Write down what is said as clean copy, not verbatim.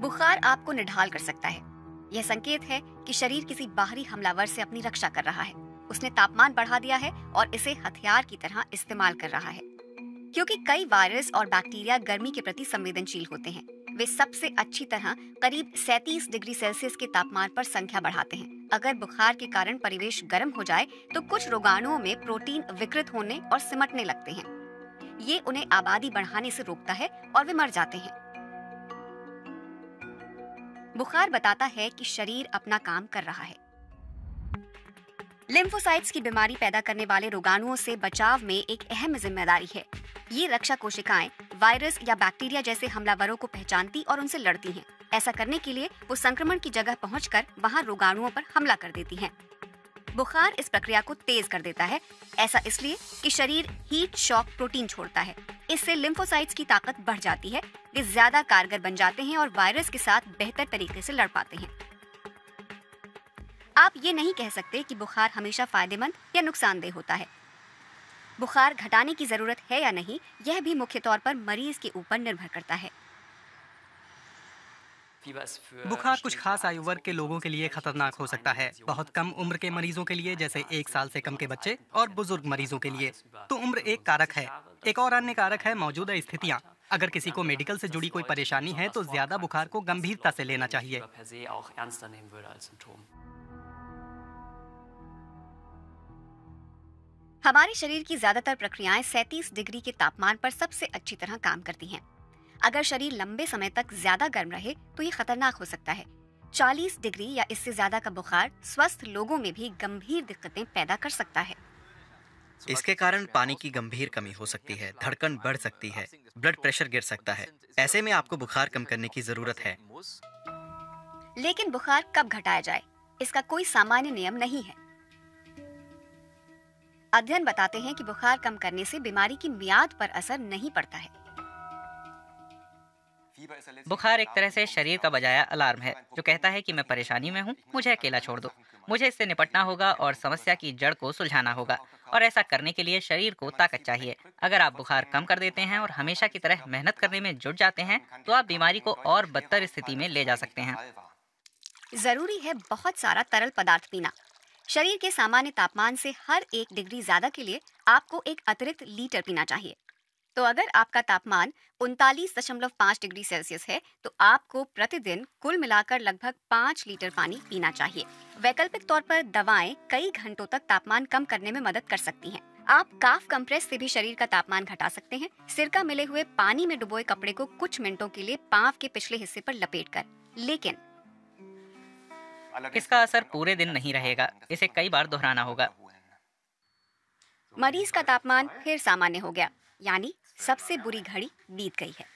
बुखार आपको निढाल कर सकता है। यह संकेत है कि शरीर किसी बाहरी हमलावर से अपनी रक्षा कर रहा है। उसने तापमान बढ़ा दिया है और इसे हथियार की तरह इस्तेमाल कर रहा है। क्योंकि कई वायरस और बैक्टीरिया गर्मी के प्रति संवेदनशील होते हैं, वे सबसे अच्छी तरह करीब 37 डिग्री सेल्सियस के तापमान पर संख्या बढ़ाते हैं। अगर बुखार के कारण परिवेश गर्म हो जाए तो कुछ रोगाणुओं में प्रोटीन विकृत होने और सिमटने लगते हैं। ये उन्हें आबादी बढ़ाने से रोकता है और वे मर जाते हैं। बुखार बताता है कि शरीर अपना काम कर रहा है। लिम्फोसाइट्स की बीमारी पैदा करने वाले रोगाणुओं से बचाव में एक अहम जिम्मेदारी है। ये रक्षा कोशिकाएं वायरस या बैक्टीरिया जैसे हमलावरों को पहचानती और उनसे लड़ती हैं। ऐसा करने के लिए वो संक्रमण की जगह पहुंचकर वहां रोगाणुओं पर हमला कर देती हैं। बुखार इस प्रक्रिया को तेज कर देता है। ऐसा इसलिए कि शरीर हीट शॉक प्रोटीन छोड़ता है। इससे लिम्फोसाइट्स की ताकत बढ़ जाती है, वे ज्यादा कारगर बन जाते हैं और वायरस के साथ बेहतर तरीके से लड़ पाते हैं। आप ये नहीं कह सकते कि बुखार हमेशा फायदेमंद या नुकसानदेह होता है। बुखार घटाने की जरूरत है या नहीं, यह भी मुख्य तौर पर मरीज के ऊपर निर्भर करता है। बुखार कुछ खास आयु वर्ग के लोगों के लिए खतरनाक हो सकता है। बहुत कम उम्र के मरीजों के लिए, जैसे 1 साल से कम के बच्चे, और बुजुर्ग मरीजों के लिए तो उम्र एक कारक है। एक और अन्य कारक है मौजूदा स्थितियां। अगर किसी को मेडिकल से जुड़ी कोई परेशानी है तो ज्यादा बुखार को गंभीरता से लेना चाहिए। हमारे शरीर की ज्यादातर प्रक्रियाएं 37 डिग्री के तापमान पर सबसे अच्छी तरह काम करती हैं। अगर शरीर लंबे समय तक ज्यादा गर्म रहे तो ये खतरनाक हो सकता है। 40 डिग्री या इससे ज्यादा का बुखार स्वस्थ लोगों में भी गंभीर दिक्कतें पैदा कर सकता है। इसके कारण पानी की गंभीर कमी हो सकती है, धड़कन बढ़ सकती है, ब्लड प्रेशर गिर सकता है। ऐसे में आपको बुखार कम करने की जरूरत है। लेकिन बुखार कब घटाया जाए, इसका कोई सामान्य नियम नहीं है। अध्ययन बताते हैं कि बुखार कम करने से बीमारी की मियाद पर असर नहीं पड़ता है। बुखार एक तरह से शरीर का बजाया अलार्म है, जो कहता है कि मैं परेशानी में हूँ, मुझे अकेला छोड़ दो। मुझे इससे निपटना होगा और समस्या की जड़ को सुलझाना होगा, और ऐसा करने के लिए शरीर को ताकत चाहिए। अगर आप बुखार कम कर देते हैं और हमेशा की तरह मेहनत करने में जुट जाते हैं तो आप बीमारी को और बदतर स्थिति में ले जा सकते हैं। जरूरी है बहुत सारा तरल पदार्थ पीना। शरीर के सामान्य तापमान से हर 1 डिग्री ज्यादा के लिए आपको एक अतिरिक्त लीटर पीना चाहिए। तो अगर आपका तापमान 39.5 डिग्री सेल्सियस है तो आपको प्रतिदिन कुल मिलाकर लगभग 5 लीटर पानी पीना चाहिए। वैकल्पिक तौर पर दवाएं कई घंटों तक तापमान कम करने में मदद कर सकती हैं। आप काफ कंप्रेस से भी शरीर का तापमान घटा सकते हैं। सिरका मिले हुए पानी में डुबोए कपड़े को कुछ मिनटों के लिए पांव के पिछले हिस्से पर लपेटकर, लेकिन इसका असर पूरे दिन नहीं रहेगा, इसे कई बार दोहराना होगा। मरीज का तापमान फिर सामान्य हो गया, यानी सबसे बुरी घड़ी बीत गई है।